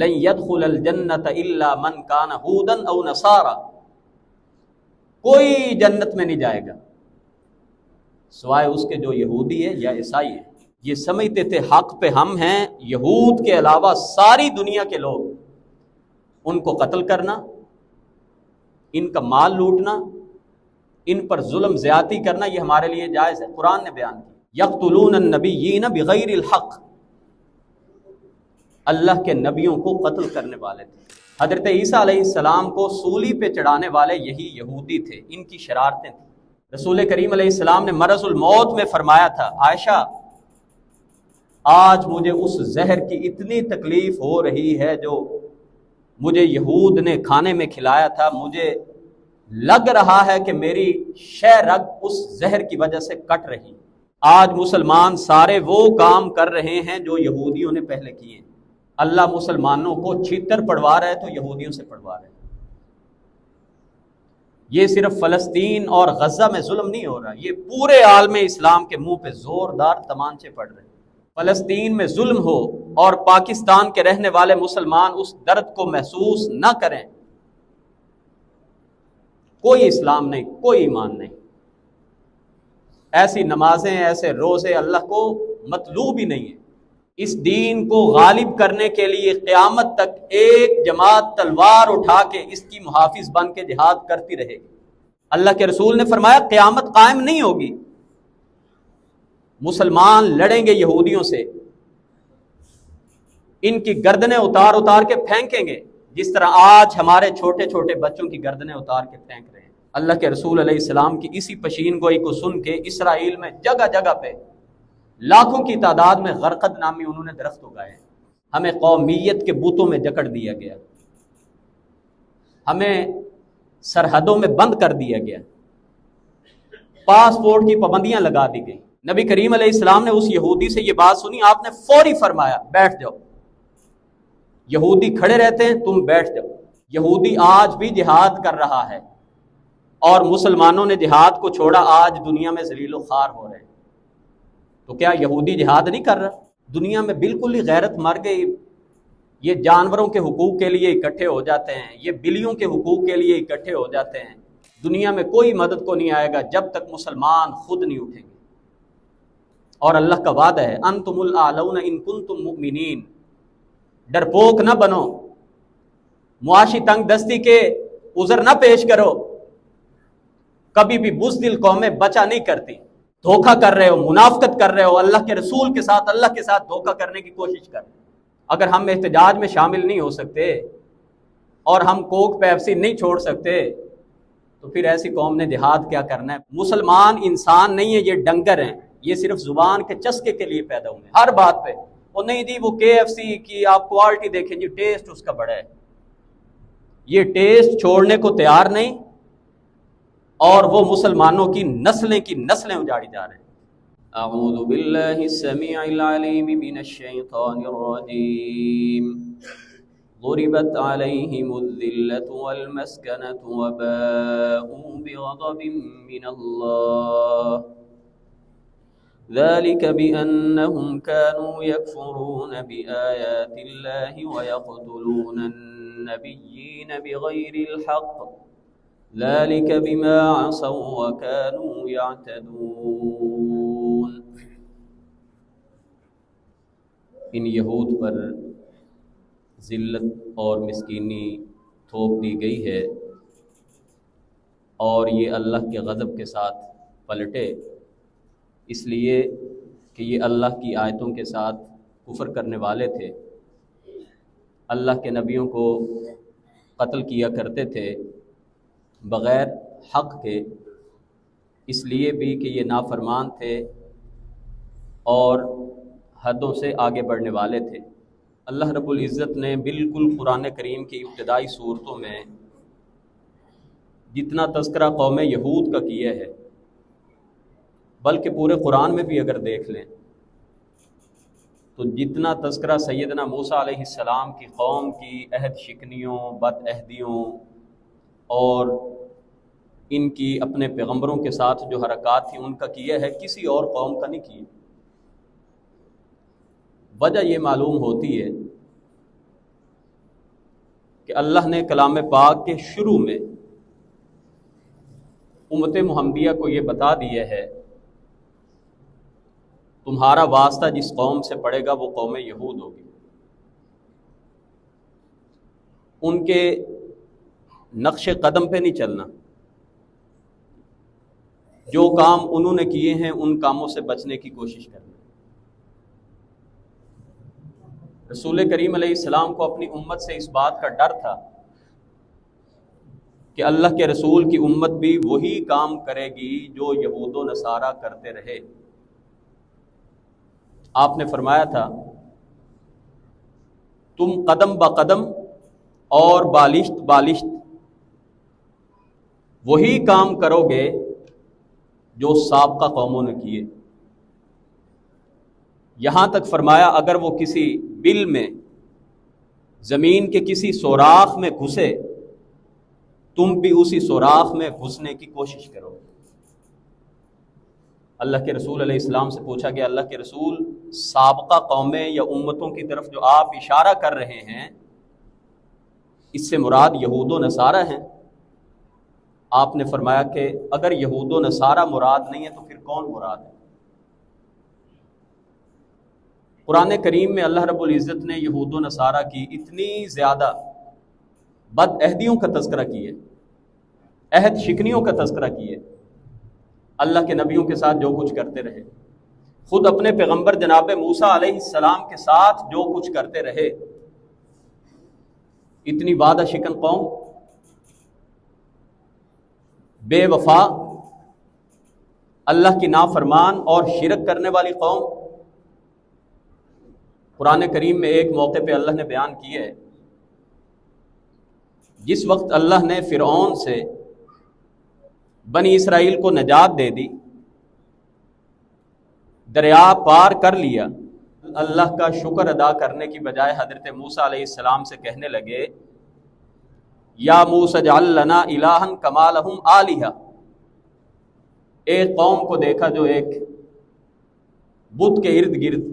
لن يدخل الجنت الا من کان ہودا او نصارا، کوئی جنت میں نہیں جائے گا سوائے اس کے جو یہودی ہے یا عیسائی ہے۔ یہ سمجھتے تھے حق پہ ہم ہیں، یہود کے علاوہ ساری دنیا کے لوگ، ان کو قتل کرنا، ان کا مال لوٹنا، ان پر ظلم زیادتی کرنا، یہ ہمارے لیے جائز ہے۔ قرآن نے بیان کیا یقتلون النبیین بغیر الحق، اللہ کے نبیوں کو قتل کرنے والے تھے۔ حضرت عیسیٰ علیہ السلام کو سولی پہ چڑھانے والے یہی یہودی تھے، ان کی شرارتیں تھیں۔ رسول کریم علیہ السلام نے مرض الموت میں فرمایا تھا، عائشہ آج مجھے اس زہر کی اتنی تکلیف ہو رہی ہے جو مجھے یہود نے کھانے میں کھلایا تھا، مجھے لگ رہا ہے کہ میری شہ رگ اس زہر کی وجہ سے کٹ رہی۔ آج مسلمان سارے وہ کام کر رہے ہیں جو یہودیوں نے پہلے کیے۔ اللہ مسلمانوں کو چھیتر پڑوا رہا ہے تو یہودیوں سے پڑوا رہا ہے۔ یہ صرف فلسطین اور غزہ میں ظلم نہیں ہو رہا، یہ پورے عالم اسلام کے منہ پہ زوردار تمانچے پڑ رہے ہیں۔ فلسطین میں ظلم ہو اور پاکستان کے رہنے والے مسلمان اس درد کو محسوس نہ کریں، کوئی اسلام نہیں، کوئی ایمان نہیں۔ ایسی نمازیں، ایسے روزے اللہ کو مطلوب ہی نہیں ہے۔ اس دین کو غالب کرنے کے لیے قیامت تک ایک جماعت تلوار اٹھا کے اس کی محافظ بن کے جہاد کرتی رہے گی۔ اللہ کے رسول نے فرمایا قیامت قائم نہیں ہوگی، مسلمان لڑیں گے یہودیوں سے، ان کی گردنیں اتار اتار کے پھینکیں گے، جس طرح آج ہمارے چھوٹے چھوٹے بچوں کی گردنیں اتار کے پھینک رہے ہیں۔ اللہ کے رسول علیہ السلام کی اسی پشین گوئی کو سن کے اسرائیل میں جگہ جگہ پہ لاکھوں کی تعداد میں غرقد نامی انہوں نے درخت اگائے۔ ہمیں قومیت کے بتوں میں جکڑ دیا گیا، ہمیں سرحدوں میں بند کر دیا گیا، پاسپورٹ کی پابندیاں لگا دی گئی۔ نبی کریم علیہ السلام نے اس یہودی سے یہ بات سنی، آپ نے فوری فرمایا بیٹھ جاؤ۔ یہودی کھڑے رہتے ہیں، تم بیٹھ جاؤ۔ یہودی آج بھی جہاد کر رہا ہے اور مسلمانوں نے جہاد کو چھوڑا، آج دنیا میں ذلیل و خوار ہو رہے ہیں۔ تو کیا یہودی جہاد نہیں کر رہا؟ دنیا میں بالکل ہی غیرت مر گئی۔ یہ جانوروں کے حقوق کے لیے اکٹھے ہو جاتے ہیں، یہ بلیوں کے حقوق کے لیے اکٹھے ہو جاتے ہیں۔ دنیا میں کوئی مدد کو نہیں آئے گا جب تک مسلمان خود نہیں اٹھیں گے۔ اور اللہ کا وعدہ ہے انتم الاعلون ان کنتم مؤمنین، ڈرپوک نہ بنو، معاشی تنگ دستی کے عذر نہ پیش کرو۔ کبھی بھی بزدل قومیں بچا نہیں کرتی۔ دھوکہ کر رہے ہو، منافقت کر رہے ہو، اللہ کے رسول کے ساتھ، اللہ کے ساتھ دھوکہ کرنے کی کوشش کر رہے ہو۔ اگر ہم احتجاج میں شامل نہیں ہو سکتے اور ہم کوک پیپسی نہیں چھوڑ سکتے تو پھر ایسی قوم نے جہاد کیا کرنا ہے؟ مسلمان انسان نہیں ہے، یہ ڈنگر ہیں، یہ صرف زبان کے چسکے کے لیے پیدا ہوئے ہیں۔ ہر بات پہ وہ نہیں جی وہ KFC کی آپ کوالٹی دیکھیں جی، ٹیسٹ اس کا بڑا ہے، یہ ٹیسٹ چھوڑنے کو تیار نہیں، اور وہ مسلمانوں کی نسلیں اجاڑی جا رہے ہیں۔ اعوذ باللہ السمیع العلیم من الشیطان الرجیم ضربت علیہم الذلۃ والمسکنۃ وباءوا بغضب من اللہ ذلك بأنهم كانوا يكفرون بآيات الله ويقتلون النبيين بغير الحق ذلك بما عصوا وكانوا يعتدون۔ ان یہود پر ذلت اور مسکینی تھوپ دی گئی ہے اور یہ اللہ کے غضب کے ساتھ پلٹے، اس لیے کہ یہ اللہ کی آیتوں کے ساتھ کفر کرنے والے تھے، اللہ کے نبیوں کو قتل کیا کرتے تھے بغیر حق کے، اس لیے بھی کہ یہ نافرمان تھے اور حدوں سے آگے بڑھنے والے تھے۔ اللہ رب العزت نے بالکل قرآن کریم کی ابتدائی صورتوں میں جتنا تذکرہ قوم یہود کا کیا ہے، بلکہ پورے قرآن میں بھی اگر دیکھ لیں تو جتنا تذکرہ سیدنا موسیٰ علیہ السلام کی قوم کی عہد شکنیوں، بد عہدیوں اور ان کی اپنے پیغمبروں کے ساتھ جو حرکات تھیں ان کا کیا ہے، کسی اور قوم کا نہیں کیا۔ وجہ یہ معلوم ہوتی ہے کہ اللہ نے کلام پاک کے شروع میں امت محمدیہ کو یہ بتا دیا ہے تمہارا واسطہ جس قوم سے پڑے گا وہ قوم یہود ہوگی، ان کے نقش قدم پہ نہیں چلنا، جو کام انہوں نے کیے ہیں ان کاموں سے بچنے کی کوشش کرنا۔ رسول کریم علیہ السلام کو اپنی امت سے اس بات کا ڈر تھا کہ اللہ کے رسول کی امت بھی وہی کام کرے گی جو یہود و نصارہ کرتے رہے۔ آپ نے فرمایا تھا تم قدم بقدم اور بالشت بالشت وہی کام کرو گے جو سابقہ قوموں نے کیے، یہاں تک فرمایا اگر وہ کسی بل میں زمین کے کسی سوراخ میں گھسے تم بھی اسی سوراخ میں گھسنے کی کوشش کرو۔ اللہ کے رسول علیہ السلام سے پوچھا گیا اللہ کے رسول سابقہ قومیں یا امتوں کی طرف جو آپ اشارہ کر رہے ہیں اس سے مراد یہود و نصارہ ہیں؟ آپ نے فرمایا کہ اگر یہود و نصارہ مراد نہیں ہے تو پھر کون مراد ہے؟ قرآن کریم میں اللہ رب العزت نے یہود و نصارہ کی اتنی زیادہ بد عہدیوں کا تذکرہ کی ہے، عہد شکنیوں کا تذکرہ کی ہے، اللہ کے نبیوں کے ساتھ جو کچھ کرتے رہے، خود اپنے پیغمبر جناب موسیٰ علیہ السلام کے ساتھ جو کچھ کرتے رہے، اتنی وعدہ شکن قوم، بے وفا، اللہ کی نافرمان اور شرک کرنے والی قوم۔ قرآن کریم میں ایک موقع پہ اللہ نے بیان کیا ہے جس وقت اللہ نے فرعون سے بنی اسرائیل کو نجات دے دی، دریا پار کر لیا، اللہ کا شکر ادا کرنے کی بجائے حضرت موسیٰ علیہ السلام سے کہنے لگے یا موسیٰ اجعل لنا الہا کما لہم آلہہ۔ ایک قوم کو دیکھا جو ایک بت کے ارد گرد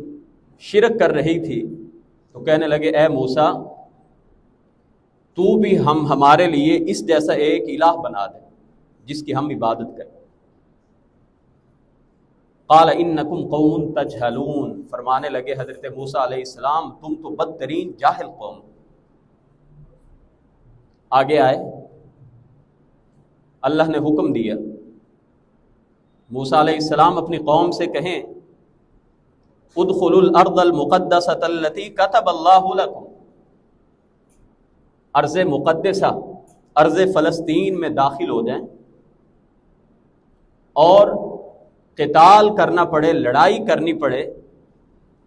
شرک کر رہی تھی، تو کہنے لگے اے موسیٰ تو بھی ہمارے لیے اس جیسا ایک الہ بنا دے جس کی ہم عبادت کریں۔ قال انکم قوم تجہلون، فرمانے لگے حضرت موسیٰ علیہ السلام تم تو بدترین جاہل قوم۔ آگے آئے، اللہ نے حکم دیا موسیٰ علیہ السلام اپنی قوم سے کہیں ادخلوا الارض المقدسۃ التی کتب اللہ لکم، ارض مقدسہ ارض فلسطین میں داخل ہو جائیں اور قتال کرنا پڑے، لڑائی کرنی پڑے،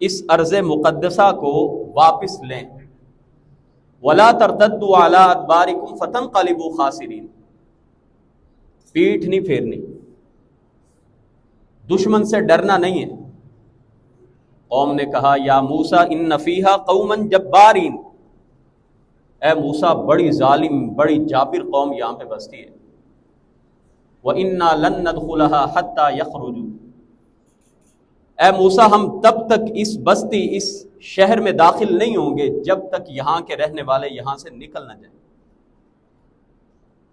اس ارض مقدسہ کو واپس لیں۔ ولا ترتدوا علی ادبارکم فتنقلبوا خاسرین، پیٹھ نہیں پھیرنی، دشمن سے ڈرنا نہیں ہے۔ قوم نے کہا یا موسیٰ ان فیہا قوما جبارین، اے موسیٰ بڑی ظالم بڑی جابر قوم یہاں پہ بستی ہے۔ وَإِنَّا لَن نَدْخُلَهَا حَتَّى يَخْرُجُوا، اے موسیٰ ہم تب تک اس بستی اس شہر میں داخل نہیں ہوں گے جب تک یہاں کے رہنے والے یہاں سے نکل نہ جائیں۔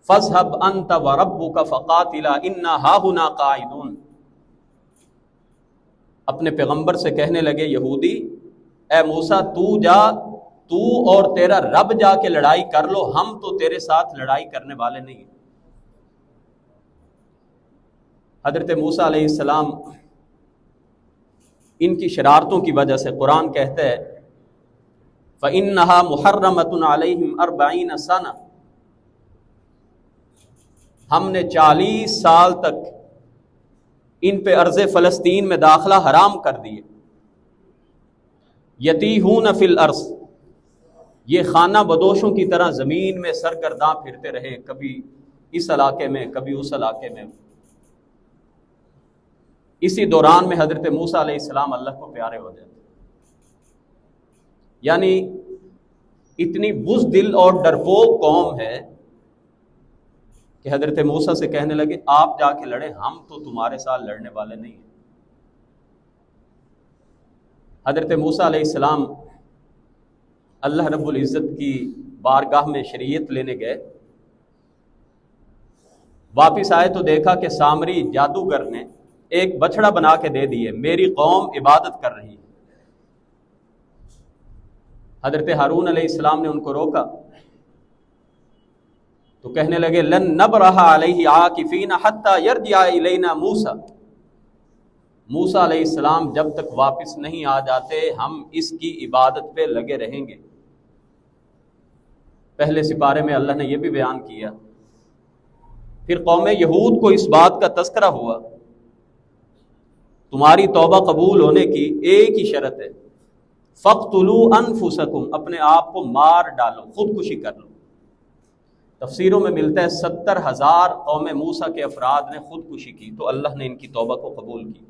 فَاذْهَبْ أَنْتَ وَرَبُّكَ فَقَاتِلَا إِنَّا هَاهُنَا قَاعِدُونَ، اپنے پیغمبر سے کہنے لگے یہودی اے موسیٰ تو جا، تو اور تیرا رب جا کے لڑائی کر لو، ہم تو تیرے ساتھ لڑائی کرنے والے نہیں ہیں۔ حضرت موسیٰ علیہ السلام ان کی شرارتوں کی وجہ سے قرآن کہتا ہے فَإِنَّهَا مُحَرَّمَةٌ عَلَيْهِمْ 40 سَنَةً، ہم نے 40 سال تک ان پہ ارض فلسطین میں داخلہ حرام کر دیے۔ یتیہون فی الارض، یہ خانہ بدوشوں کی طرح زمین میں سرگرداں پھرتے رہے، کبھی اس علاقے میں کبھی اس علاقے میں۔ اسی دوران میں حضرت موسیٰ علیہ السلام اللہ کو پیارے ہو جاتے، یعنی اتنی بزدل اور ڈرپوک قوم ہے کہ حضرت موسیٰ سے کہنے لگے آپ جا کے لڑیں، ہم تو تمہارے ساتھ لڑنے والے نہیں ہیں۔ حضرت موسیٰ علیہ السلام اللہ رب العزت کی بارگاہ میں شریعت لینے گئے، واپس آئے تو دیکھا کہ سامری جادوگر نے ایک بچڑا بنا کے دے دیے، میری قوم عبادت کر رہی ہے۔ حضرت ہارون علیہ السلام نے ان کو روکا تو کہنے لگے لن نبرح علیہ عاکفین حتی یرجع الینا موسیٰ، موسیٰ علیہ السلام جب تک واپس نہیں آ جاتے ہم اس کی عبادت پہ لگے رہیں گے۔ پہلے سپارے میں اللہ نے یہ بھی بیان کیا۔ پھر قوم یہود کو اس بات کا تذکرہ ہوا، تمہاری توبہ قبول ہونے کی ایک ہی شرط ہے، فَاقْتُلُوا أَنفُسَكُمْ، اپنے آپ کو مار ڈالو، خودکشی کر لو۔ تفسیروں میں ملتا ہے 70,000 قوم موسیٰ کے افراد نے خودکشی کی تو اللہ نے ان کی توبہ کو قبول کی۔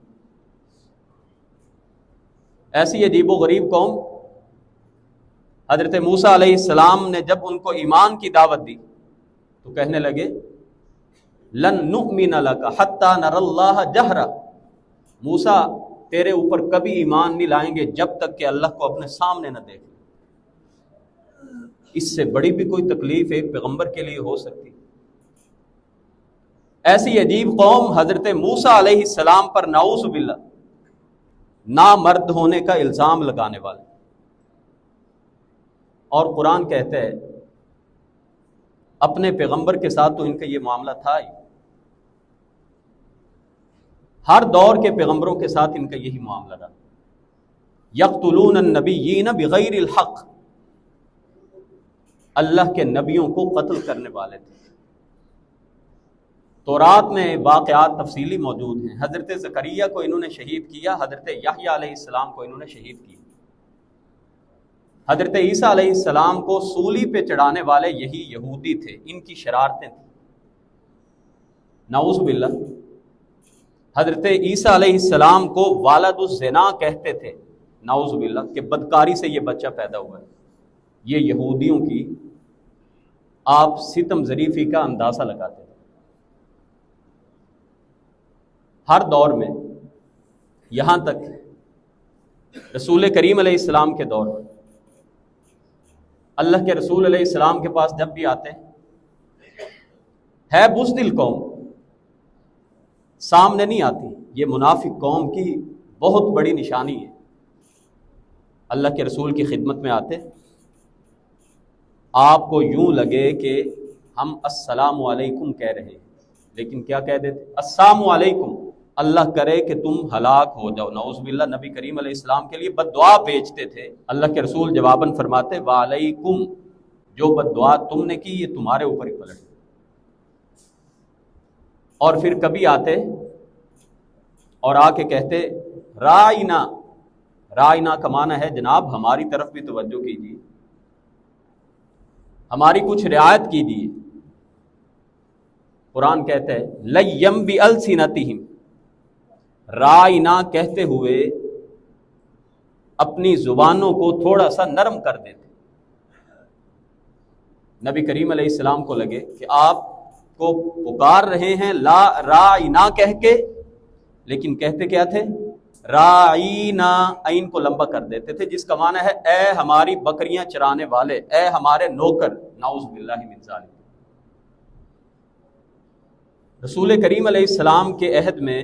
ایسی عجیب و غریب قوم، حضرت موسیٰ علیہ السلام نے جب ان کو ایمان کی دعوت دی تو کہنے لگے لن نؤمن لک حتی نری اللہ جہرا، موسیٰ تیرے اوپر کبھی ایمان نہیں لائیں گے جب تک کہ اللہ کو اپنے سامنے نہ دیکھیں۔ اس سے بڑی بھی کوئی تکلیف ایک پیغمبر کے لیے ہو سکتی؟ ایسی عجیب قوم حضرت موسیٰ علیہ السلام پر نعوذ باللہ نامرد ہونے کا الزام لگانے والے، اور قرآن کہتا ہے اپنے پیغمبر کے ساتھ تو ان کا یہ معاملہ تھا ہی، ہر دور کے پیغمبروں کے ساتھ ان کا یہی معاملہ رہا۔ یقتلون النبیین بغیر الحق، اللہ کے نبیوں کو قتل کرنے والے تھے۔ تورات میں واقعات تفصیلی موجود ہیں، حضرت زکریا کو انہوں نے شہید کیا، حضرت یحییٰ علیہ السلام کو انہوں نے شہید کیا، حضرت عیسیٰ علیہ السلام کو سولی پہ چڑھانے والے یہی یہودی تھے، ان کی شرارتیں تھیں، نعوذ باللہ۔ حضرت عیسیٰ علیہ السلام کو والد الزنا کہتے تھے، نعوذ باللہ، کہ بدکاری سے یہ بچہ پیدا ہوا ہے۔ یہ یہودیوں کی آپ ستم ظریفی کا اندازہ لگاتے تھے۔ ہر دور میں، یہاں تک رسول کریم علیہ السلام کے دور میں، اللہ کے رسول علیہ السلام کے پاس جب بھی آتے ہیں ہے بزدل قوم، سامنے نہیں آتی، یہ منافق قوم کی بہت بڑی نشانی ہے۔ اللہ کے رسول کی خدمت میں آتے، آپ کو یوں لگے کہ ہم السلام علیکم کہہ رہے ہیں، لیکن کیا کہہ دیتے؟ السلام علیکم، اللہ کرے کہ تم ہلاک ہو جاؤ، نعوذ باللہ۔ نبی کریم علیہ السلام کے لیے بد دعا بھیجتے تھے، اللہ کے رسول جواباً فرماتے وعلیکم، جو بد دعا تم نے کی یہ تمہارے اوپر ہی پلٹ۔ اور پھر کبھی آتے اور آ کے کہتے رائنا، رائنا کا معنی ہے جناب ہماری طرف بھی توجہ کیجیے، ہماری کچھ رعایت کیجیے۔ قرآن کہتا ہے لیم بِأَلْسِنَتِهِمْ، رائنا کہتے ہوئے اپنی زبانوں کو تھوڑا سا نرم کر دیتے۔ نبی کریم علیہ السلام کو لگے کہ آپ کو پکار رہے ہیں لا رائنا کہہ کے، لیکن کہتے کیا تھے؟ رائنا، عین کو لمبا کر دیتے تھے، جس کا معنی ہے اے ہماری بکریاں چرانے والے، اے ہمارے نوکر، نعوذ باللہ من ذالک۔ رسول کریم علیہ السلام کے عہد میں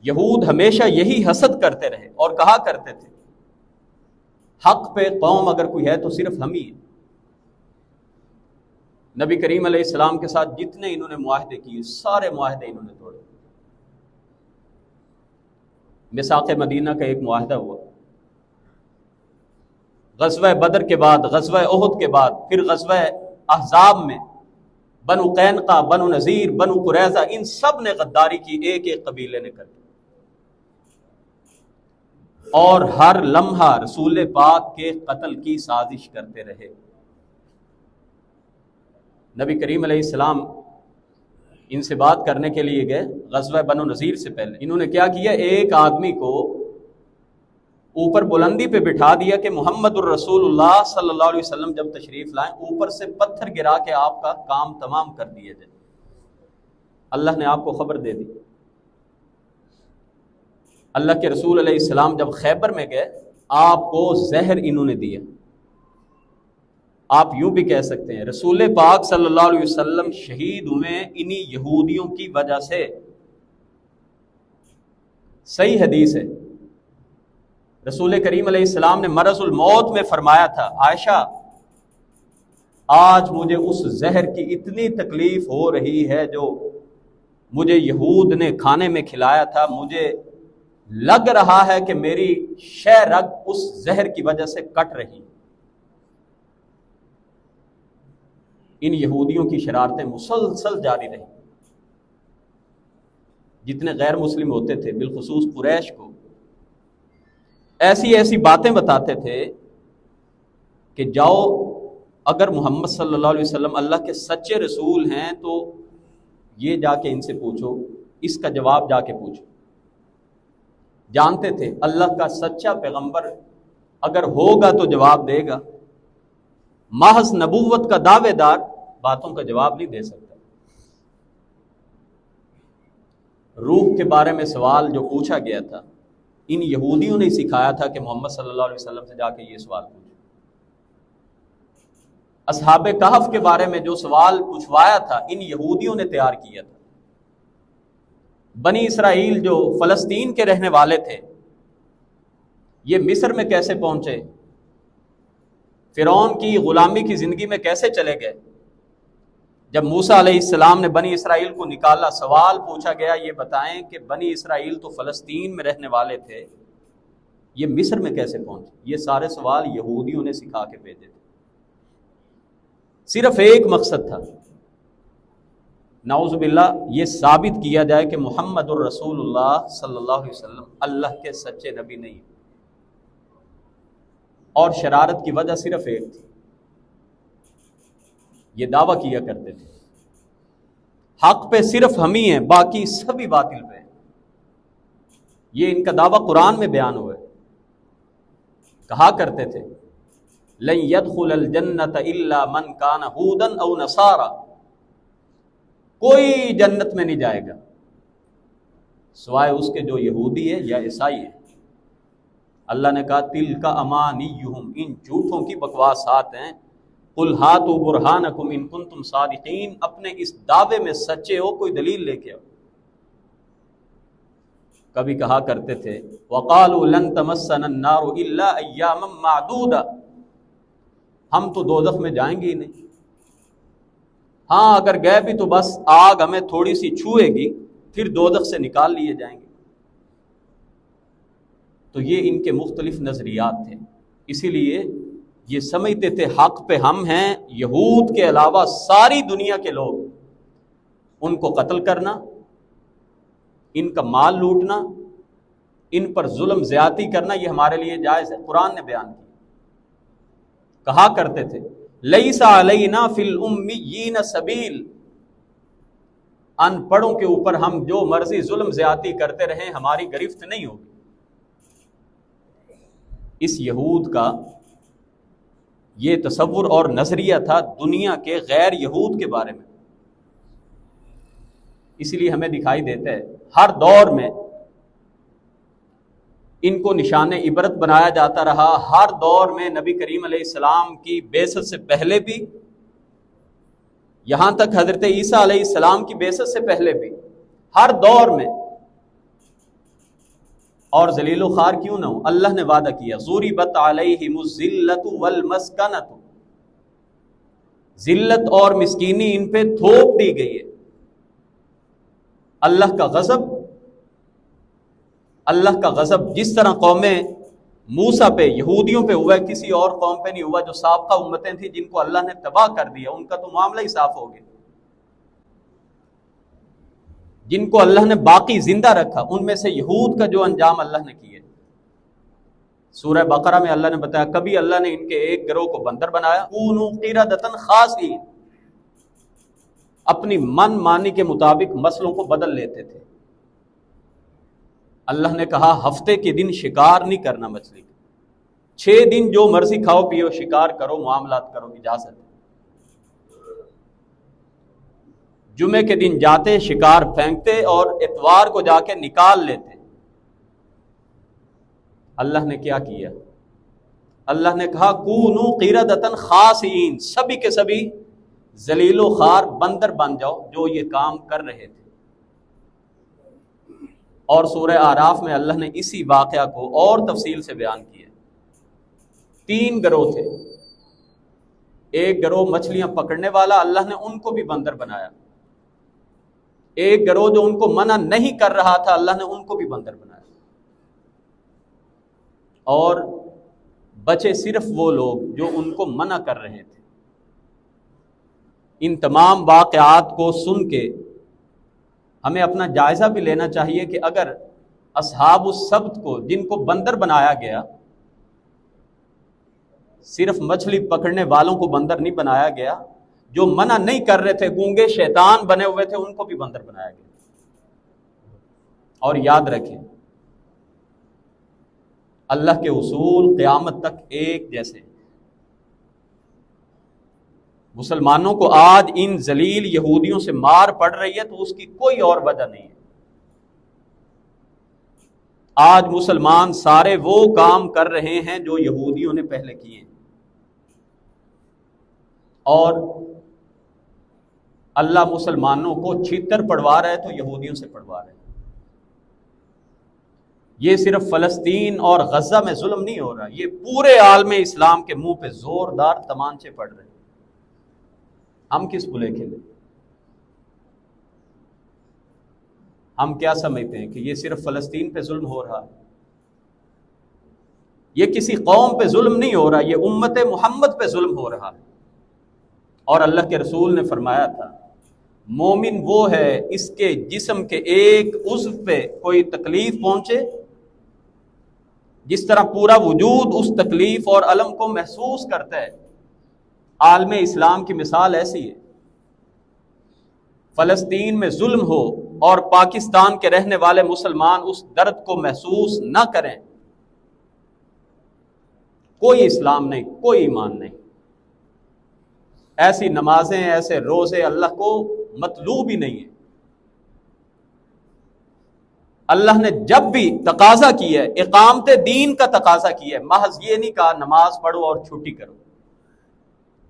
یہود ہمیشہ یہی حسد کرتے رہے اور کہا کرتے تھے حق پہ قوم اگر کوئی ہے تو صرف ہم ہی ہیں۔ نبی کریم علیہ السلام کے ساتھ جتنے انہوں نے معاہدے کیے سارے معاہدے انہوں نے توڑے۔ میثاق مدینہ کا ایک معاہدہ ہوا، غزوہ بدر کے بعد، غزوہ احد کے بعد، پھر غزوہ احزاب میں بنو قینقاع، بنو نذیر، بنو قریظہ، ان سب نے غداری کی، ایک ایک قبیلے نے کر دی، اور ہر لمحہ رسول پاک کے قتل کی سازش کرتے رہے۔ نبی کریم علیہ السلام ان سے بات کرنے کے لیے گئے غزوہ بنو نذیر سے پہلے، انہوں نے کیا کیا؟ ایک آدمی کو اوپر بلندی پہ بٹھا دیا کہ محمد الرسول اللہ صلی اللہ علیہ وسلم جب تشریف لائیں اوپر سے پتھر گرا کے آپ کا کام تمام کر دیا جائے۔ اللہ نے آپ کو خبر دے دی۔ اللہ کے رسول علیہ السلام جب خیبر میں گئے آپ کو زہر انہوں نے دیا، آپ یوں بھی کہہ سکتے ہیں رسول پاک صلی اللہ علیہ وسلم شہید ہوئے انہی یہودیوں کی وجہ سے۔ صحیح حدیث ہے، رسول کریم علیہ السلام نے مرض الموت میں فرمایا تھا، عائشہ آج مجھے اس زہر کی اتنی تکلیف ہو رہی ہے جو مجھے یہود نے کھانے میں کھلایا تھا، مجھے لگ رہا ہے کہ میری شہ رگ اس زہر کی وجہ سے کٹ رہی۔ ان یہودیوں کی شرارتیں مسلسل جاری رہیں، جتنے غیر مسلم ہوتے تھے بالخصوص قریش کو ایسی ایسی باتیں بتاتے تھے کہ جاؤ اگر محمد صلی اللہ علیہ وسلم اللہ کے سچے رسول ہیں تو یہ جا کے ان سے پوچھو، اس کا جواب جا کے پوچھو۔ جانتے تھے اللہ کا سچا پیغمبر اگر ہوگا تو جواب دے گا، محض نبوت کا دعوے دار باتوں کا جواب نہیں دے سکتا۔ روح کے بارے میں سوال جو پوچھا گیا تھا، ان یہودیوں نے سکھایا تھا کہ محمد صلی اللہ علیہ وسلم سے جا کے یہ سوال پوچھو۔ اصحاب کہف کے بارے میں جو سوال پوچھوایا تھا، ان یہودیوں نے تیار کیا تھا۔ بنی اسرائیل جو فلسطین کے رہنے والے تھے، یہ مصر میں کیسے پہنچے، فرعون کی غلامی کی زندگی میں کیسے چلے گئے؟ جب موسیٰ علیہ السلام نے بنی اسرائیل کو نکالا، سوال پوچھا گیا یہ بتائیں کہ بنی اسرائیل تو فلسطین میں رہنے والے تھے، یہ مصر میں کیسے پہنچے؟ یہ سارے سوال یہودیوں نے سکھا کے بھیجے تھے۔ صرف ایک مقصد تھا، نعوذ باللہ یہ ثابت کیا جائے کہ محمد الرسول اللہ صلی اللہ علیہ وسلم اللہ کے سچے نبی نہیں، اور شرارت کی وجہ صرف ایک تھی، یہ دعویٰ کیا کرتے تھے حق پہ صرف ہم ہی ہیں، باقی سبھی باطل پہ ہیں۔ یہ ان کا دعویٰ قرآن میں بیان ہوا ہے، کہا کرتے تھے لن يدخل الجنت الا من كان هودا او نصارى، کوئی جنت میں نہیں جائے گا سوائے اس کے جو یہودی ہے یا عیسائی ہے۔ اللہ نے کہا تلک امانیہم، ان جھوٹوں کی بکواسات ہیں، قل ہاتوا برہانکم ان کنتم صادقین، اپنے اس دعوے میں سچے ہو کوئی دلیل لے کے آؤ۔ کبھی کہا کرتے تھے وقالوا لن تمسنا النار الا ایاما معدودہ، ہم تو دوزخ میں جائیں گے ہی نہیں، ہاں اگر گئے بھی تو بس آگ ہمیں تھوڑی سی چھوئے گی پھر دوزخ سے نکال لیے جائیں گے۔ تو یہ ان کے مختلف نظریات تھے، اسی لیے یہ سمجھتے تھے حق پہ ہم ہیں، یہود کے علاوہ ساری دنیا کے لوگ، ان کو قتل کرنا، ان کا مال لوٹنا، ان پر ظلم زیادتی کرنا یہ ہمارے لیے جائز ہے۔ قرآن نے بیان کیا، کہا کرتے تھے لیس علینا فی الامیین سبیل، ان پڑھوں کے اوپر ہم جو مرضی ظلم زیادتی کرتے رہیں ہماری گرفت نہیں ہوگی۔ اس یہود کا یہ تصور اور نظریہ تھا دنیا کے غیر یہود کے بارے میں، اس لیے ہمیں دکھائی دیتا ہے ہر دور میں ان کو نشان عبرت بنایا جاتا رہا۔ ہر دور میں نبی کریم علیہ السلام کی بعثت سے پہلے بھی، یہاں تک حضرت عیسیٰ علیہ السلام کی بعثت سے پہلے بھی، ہر دور میں، اور ذلیل و خوار کیوں نہ ہو، اللہ نے وعدہ کیا ضربت علیہم الذلۃ والمسکنۃ، ذلت اور مسکینی ان پہ تھوپ دی گئی ہے۔ اللہ کا غضب، اللہ کا غضب جس طرح قوم موسیٰ پہ، یہودیوں پہ ہوا ہے، کسی اور قوم پہ نہیں ہوا، جو سابقہ امتیں تھیں جن کو اللہ نے تباہ کر دیا، ان کا تو معاملہ ہی صاف ہو گیا۔ جن کو اللہ نے باقی زندہ رکھا، ان میں سے یہود کا جو انجام اللہ نے کیا، سورہ بقرہ میں اللہ نے بتایا کبھی اللہ نے ان کے ایک گروہ کو بندر بنایا، کونوا قردۃ خاسئین، اپنی من مانی کے مطابق مسلوں کو بدل لیتے تھے۔ اللہ نے کہا ہفتے کے دن شکار نہیں کرنا مچھلی کا، 6 دن جو مرضی کھاؤ پیو، شکار کرو، معاملات کرو، اجازت ہے۔ جمعے کے دن جاتے شکار پھینکتے اور اتوار کو جا کے نکال لیتے۔ اللہ نے کیا کیا؟ اللہ نے کہا کونوا قردۃ خاسئین، سبھی کے سبھی ذلیل و خوار بندر بن جاؤ جو یہ کام کر رہے تھے۔ اور سورہ اعراف میں اللہ نے اسی واقعہ کو اور تفصیل سے بیان کیا۔ 3 گروہ تھے، ایک گروہ مچھلیاں پکڑنے والا، اللہ نے ان کو بھی بندر بنایا۔ ایک گروہ جو ان کو منع نہیں کر رہا تھا، اللہ نے ان کو بھی بندر بنایا۔ اور بچے صرف وہ لوگ جو ان کو منع کر رہے تھے۔ ان تمام واقعات کو سن کے ہمیں اپنا جائزہ بھی لینا چاہیے کہ اگر اصحاب السبت کو، جن کو بندر بنایا گیا، صرف مچھلی پکڑنے والوں کو بندر نہیں بنایا گیا، جو منع نہیں کر رہے تھے، گونگے شیطان بنے ہوئے تھے، ان کو بھی بندر بنایا گیا۔ اور یاد رکھیں اللہ کے اصول قیامت تک ایک جیسے۔ مسلمانوں کو آج ان ذلیل یہودیوں سے مار پڑ رہی ہے تو اس کی کوئی اور وجہ نہیں ہے۔ آج مسلمان سارے وہ کام کر رہے ہیں جو یہودیوں نے پہلے کیے، اور اللہ مسلمانوں کو چھتر پڑوا رہا ہے تو یہودیوں سے پڑوا رہا ہے۔ یہ صرف فلسطین اور غزہ میں ظلم نہیں ہو رہا، یہ پورے عالم اسلام کے منہ پہ زوردار تمانچے پڑ رہے ہیں۔ ہم کس بلے کھیلے؟ ہم کیا سمجھتے ہیں کہ یہ صرف فلسطین پہ ظلم ہو رہا ہے؟ یہ کسی قوم پہ ظلم نہیں ہو رہا، یہ امت محمد پہ ظلم ہو رہا ہے۔ اور اللہ کے رسول نے فرمایا تھا مومن وہ ہے اس کے جسم کے ایک عضو پہ کوئی تکلیف پہنچے، جس طرح پورا وجود اس تکلیف اور الم کو محسوس کرتا ہے۔ عالم اسلام کی مثال ایسی ہے، فلسطین میں ظلم ہو اور پاکستان کے رہنے والے مسلمان اس درد کو محسوس نہ کریں، کوئی اسلام نہیں، کوئی ایمان نہیں۔ ایسی نمازیں، ایسے روزے اللہ کو مطلوب ہی نہیں ہے۔ اللہ نے جب بھی تقاضا کیا ہے، اقامت دین کا تقاضا کیا ہے، محض یہ نہیں کہا نماز پڑھو اور چھٹی کرو۔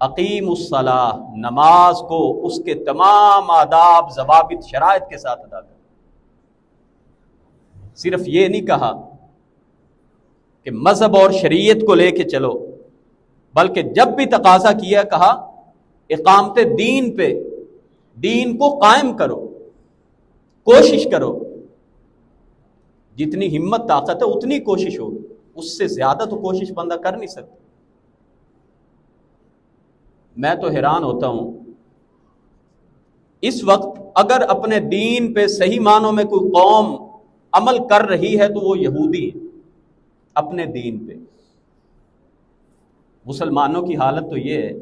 اقیم الصلاۃ، نماز کو اس کے تمام آداب، ضوابط، شرائط کے ساتھ ادا کرو۔ صرف یہ نہیں کہا کہ مذہب اور شریعت کو لے کے چلو، بلکہ جب بھی تقاضا کیا کہا اقامت دین پہ، دین کو قائم کرو، کوشش کرو۔ جتنی ہمت طاقت ہے اتنی کوشش ہوگی، اس سے زیادہ تو کوشش بندہ کر نہیں سکتا۔ میں تو حیران ہوتا ہوں اس وقت اگر اپنے دین پہ صحیح معنوں میں کوئی قوم عمل کر رہی ہے تو وہ یہودی ہے، اپنے دین پہ۔ مسلمانوں کی حالت تو یہ ہے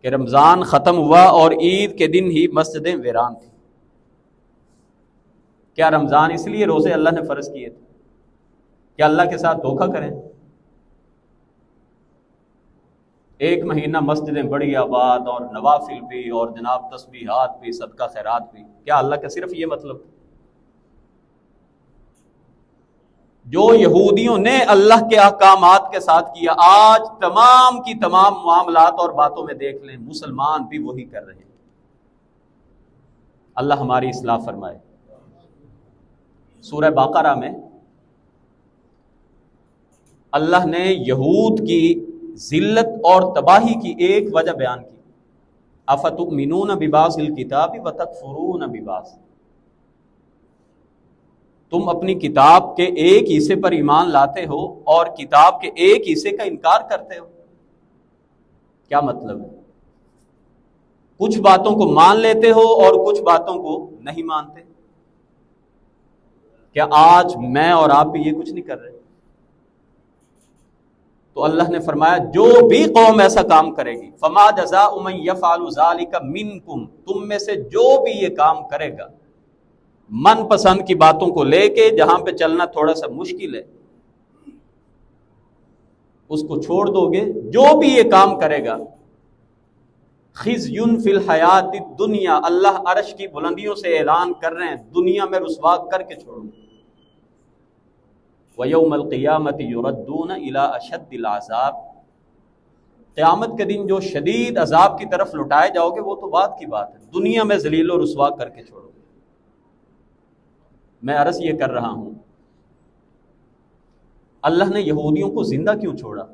کہ رمضان ختم ہوا اور عید کے دن ہی مسجدیں ویران تھیں۔ کیا رمضان اس لیے روزے اللہ نے فرض کیے تھے کہ اللہ کے ساتھ دھوکہ کریں؟ ایک مہینہ مسجدیں بڑی آباد اور نوافل بھی اور جناب تسبیحات بھی، صدقہ خیرات بھی، کیا اللہ کا صرف یہ مطلب؟ جو یہودیوں نے اللہ کے احکامات کے ساتھ کیا، آج تمام کی تمام معاملات اور باتوں میں دیکھ لیں مسلمان بھی وہی کر رہے ہیں۔ اللہ ہماری اصلاح فرمائے۔ سورہ بقرہ میں اللہ نے یہود کی ذلت اور تباہی کی ایک وجہ بیان کی، افتؤمنون ببعض الکتاب وتکفرون ببعض، تم اپنی کتاب کے ایک حصے پر ایمان لاتے ہو اور کتاب کے ایک حصے کا انکار کرتے ہو۔ کیا مطلب ہے؟ کچھ باتوں کو مان لیتے ہو اور کچھ باتوں کو نہیں مانتے۔ کیا آج میں اور آپ بھی یہ کچھ نہیں کر رہے؟ تو اللہ نے فرمایا جو بھی قوم ایسا کام کرے گی فما جزاء من یفعل ذلک منکم، تم میں سے جو بھی یہ کام کرے گا من پسند کی باتوں کو لے کے، جہاں پہ چلنا تھوڑا سا مشکل ہے اس کو چھوڑ دو گے، جو بھی یہ کام کرے گا خزی فی الحیات الدنیا، اللہ عرش کی بلندیوں سے اعلان کر رہے ہیں دنیا میں رسوا کر کے چھوڑوں گا۔ وَيَوْمَ الْقِيَامَةِ يُرَدُّونَ إِلَىٰ أَشَدِّ الْعَذَابِ، قیامت کے دن جو شدید عذاب کی طرف لٹائے جاؤ گے وہ تو بات کی بات ہے، دنیا میں ذلیل و رسوا کر کے چھوڑو گے۔ میں عرض یہ کر رہا ہوں، اللہ نے یہودیوں کو زندہ کیوں چھوڑا؟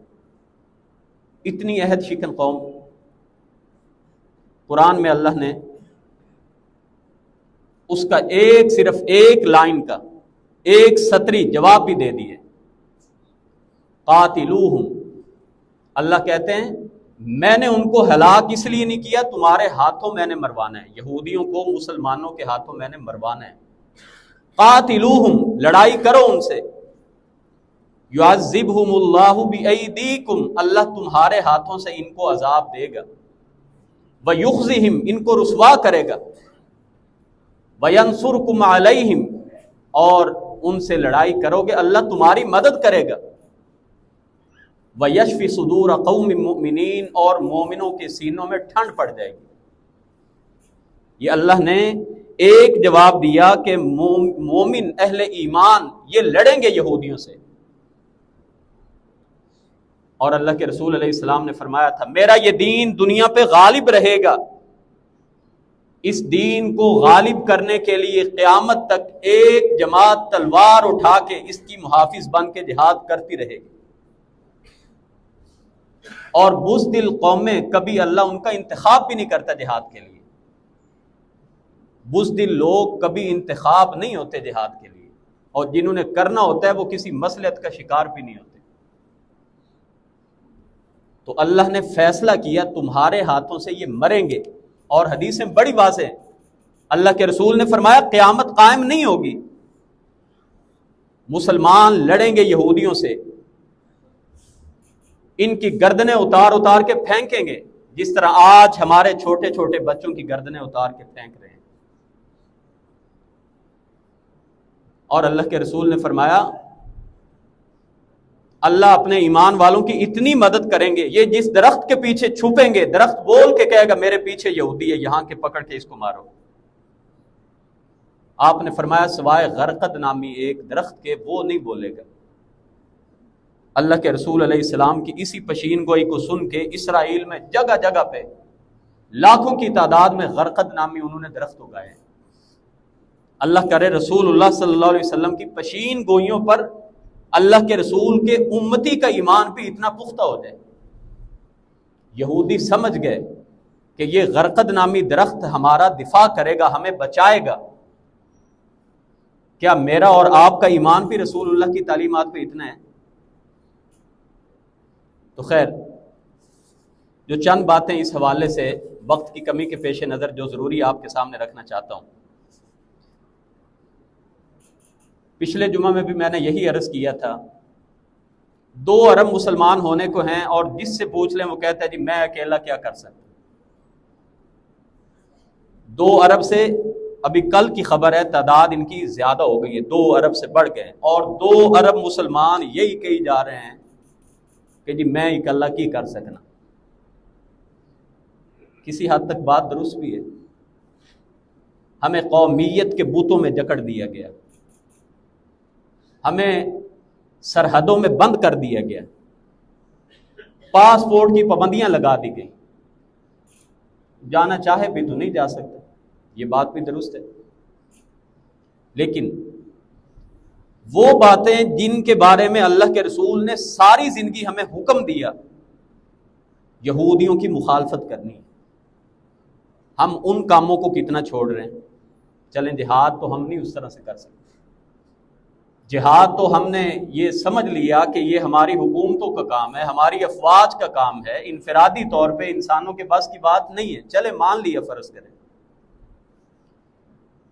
اتنی عہد شکن قوم، قرآن میں اللہ نے اس کا صرف ایک لائن کا ایک سطری جواب بھی دے دیے، قاتلوہم، اللہ کہتے ہیں میں نے ان کو ہلاک اس لیے نہیں کیا، تمہارے ہاتھوں میں نے مروانا ہے، یہودیوں کو مسلمانوں کے ہاتھوں میں نے مروانا ہے۔ قاتلوہم، لڑائی کرو ان سے، یعذبہم اللہ بایدیکم، اللہ تمہارے ہاتھوں سے ان کو عذاب دے گا، ویخزہم، ان کو رسوا کرے گا، وینصرکم علیہم، اور ان سے لڑائی کرو گے اللہ تمہاری مدد کرے گا، وَيَشْفِ صُدُورَ قَوْمٍ مُؤْمِنِينَ، اور مومنوں کے سینوں میں ٹھنڈ پڑ جائے گی۔ یہ اللہ نے ایک جواب دیا کہ مومن اہل ایمان یہ لڑیں گے یہودیوں سے، اور اللہ کے رسول علیہ السلام نے فرمایا تھا میرا یہ دین دنیا پہ غالب رہے گا، اس دین کو غالب کرنے کے لیے قیامت تک ایک جماعت تلوار اٹھا کے اس کی محافظ بن کے جہاد کرتی رہے گی، اور بزدل قومیں کبھی اللہ ان کا انتخاب بھی نہیں کرتا جہاد کے لیے، بزدل لوگ کبھی انتخاب نہیں ہوتے جہاد کے لیے، اور جنہوں نے کرنا ہوتا ہے وہ کسی مصلحت کا شکار بھی نہیں ہوتے۔ تو اللہ نے فیصلہ کیا تمہارے ہاتھوں سے یہ مریں گے، اور حدیثیں بڑی واضح ہیں، اللہ کے رسول نے فرمایا قیامت قائم نہیں ہوگی، مسلمان لڑیں گے یہودیوں سے، ان کی گردنیں اتار اتار کے پھینکیں گے، جس طرح آج ہمارے چھوٹے چھوٹے بچوں کی گردنیں اتار کے پھینک رہے ہیں۔ اور اللہ کے رسول نے فرمایا اللہ اپنے ایمان والوں کی اتنی مدد کریں گے، یہ جس درخت کے پیچھے چھپیں گے، درخت بول کے کہے گا میرے پیچھے یہودی ہے، یہاں کے پکڑ کے اس کو مارو۔ آپ نے فرمایا سوائے غرقد نامی ایک درخت کے وہ نہیں بولے گا۔ اللہ کے رسول علیہ السلام کی اسی پشین گوئی کو سن کے اسرائیل میں جگہ جگہ پہ لاکھوں کی تعداد میں غرقد نامی انہوں نے درخت اگائے ہیں۔ اللہ کرے رسول اللہ صلی اللہ علیہ وسلم کی پشین گوئیوں پر اللہ کے رسول کے امتی کا ایمان بھی اتنا پختہ ہو جائے۔ یہودی سمجھ گئے کہ یہ غرقد نامی درخت ہمارا دفاع کرے گا، ہمیں بچائے گا، کیا میرا اور آپ کا ایمان بھی رسول اللہ کی تعلیمات پہ اتنا ہے؟ تو خیر، جو چند باتیں اس حوالے سے وقت کی کمی کے پیش نظر جو ضروری آپ کے سامنے رکھنا چاہتا ہوں۔ پچھلے جمعہ میں بھی میں نے یہی عرض کیا تھا، 2 ارب مسلمان ہونے کو ہیں، اور جس سے پوچھ لیں وہ کہتا ہے جی میں اکیلا کیا کر سکتا۔ 2 ارب سے ابھی کل کی خبر ہے تعداد ان کی زیادہ ہو گئی ہے، 2 ارب سے بڑھ گئے، اور 2 ارب مسلمان یہی کہی جا رہے ہیں کہ جی میں اکیلا کی کر سکنا۔ کسی حد تک بات درست بھی ہے، ہمیں قومیت کے بوتوں میں جکڑ دیا گیا، ہمیں سرحدوں میں بند کر دیا گیا، پاسپورٹ کی پابندیاں لگا دی گئی، جانا چاہے بھی تو نہیں جا سکتا، یہ بات بھی درست ہے۔ لیکن وہ باتیں جن کے بارے میں اللہ کے رسول نے ساری زندگی ہمیں حکم دیا یہودیوں کی مخالفت کرنی، ہم ان کاموں کو کتنا چھوڑ رہے ہیں۔ چلیں جہاد تو ہم نہیں اس طرح سے کر سکتے، جہاد تو ہم نے یہ سمجھ لیا کہ یہ ہماری حکومتوں کا کام ہے، ہماری افواج کا کام ہے، انفرادی طور پہ انسانوں کے بس کی بات نہیں ہے، چلے مان لیا فرض کریں۔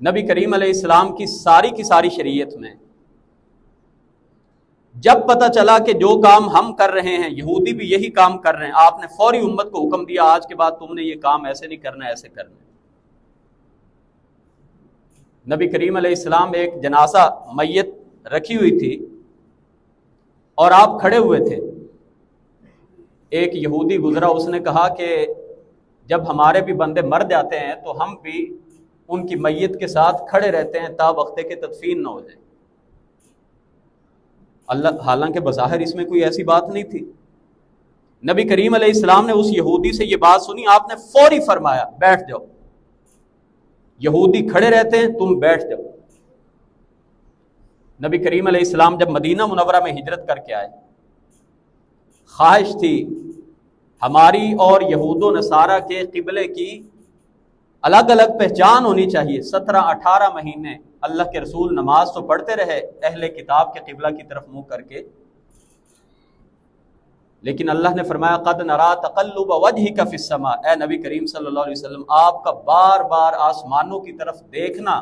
نبی کریم علیہ السلام کی ساری شریعت میں جب پتہ چلا کہ جو کام ہم کر رہے ہیں یہودی بھی یہی کام کر رہے ہیں، آپ نے فوری امت کو حکم دیا آج کے بعد تم نے یہ کام ایسے نہیں کرنا، ایسے کرنا۔ نبی کریم علیہ السلام ایک جنازہ میت رکھی ہوئی تھی اور آپ کھڑے ہوئے تھے، ایک یہودی گزرا، اس نے کہا کہ جب ہمارے بھی بندے مر جاتے ہیں تو ہم بھی ان کی میت کے ساتھ کھڑے رہتے ہیں تا وقت کہ تدفین نہ ہو جائے۔ اللہ حالانکہ بظاہر اس میں کوئی ایسی بات نہیں تھی. نبی کریم علیہ السلام نے اس یہودی سے یہ بات سنی, آپ نے فوری فرمایا بیٹھ جاؤ. یہودی کھڑے رہتے ہیں, تم بیٹھ جاؤ. نبی کریم علیہ السلام جب مدینہ منورہ میں ہجرت کر کے آئے, خواہش تھی ہماری اور یہود و نصارہ کے قبلے کی الگ الگ پہچان ہونی چاہیے. 17-18 مہینے اللہ کے رسول نماز تو پڑھتے رہے اہل کتاب کے قبلہ کی طرف منہ کر کے, لیکن اللہ نے فرمایا قد نرا تقلب وجهک فی السماء, اے نبی کریم صلی اللہ علیہ وسلم آپ کا بار بار آسمانوں کی طرف دیکھنا